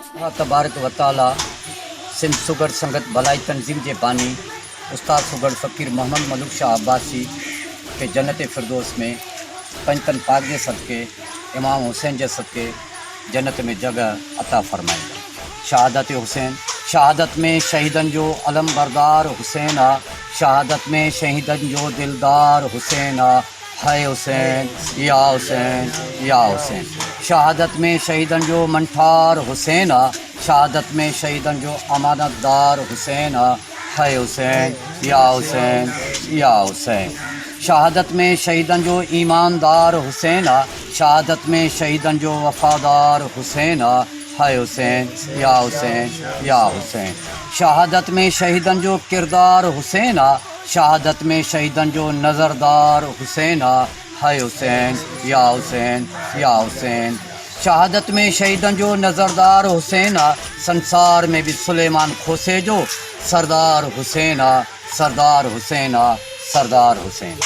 अल्लाह तबारक व ताला सिंध सुगढ़ संगत भलाई तंजीम के बानी उस्ताद सुगढ़ फ़कीर मोहम्मद मलूक शाह अब्बासी के जन्नत फिरदौस में पंजतन पाक के सदक़े इमाम हुसैन के सदक़े जन्नत में जगह अता फरमाई। शहादत हुसैन, शहादत में शहीदन जो अलम बरदार हुसैन आ, शहादत में शहीदन जो दिलदार हुसैन आ, हाय हुसैन या हुसैन या हुसैन। शहादत में शहीदन जो मनठार हुसैन आ, शहादत में शहीदन जो अमानतदार हुसैन आ, हाय हुसैन या हुसैन या हुसैन। शहादत में शहीदन जो ईमानदार हुसैन आ, शहादत में शहीदन जो वफादार हुसैन आ, हाय हुसैन या हुसैन या हुसैन। शहादत में शहीदन जो किरदार हुसैन आ, शहादत में शहीदन जो नज़रदार हुसैन आ, हाय हुसैन या हुसैन या हुसैन। शहादत में शहीदन जो नज़रदार हुसैन आ, संसार में भी सुलेमान खोसे जो सरदार हुसैन आ, सरदार हुसैन आ, सरदार हुसैन।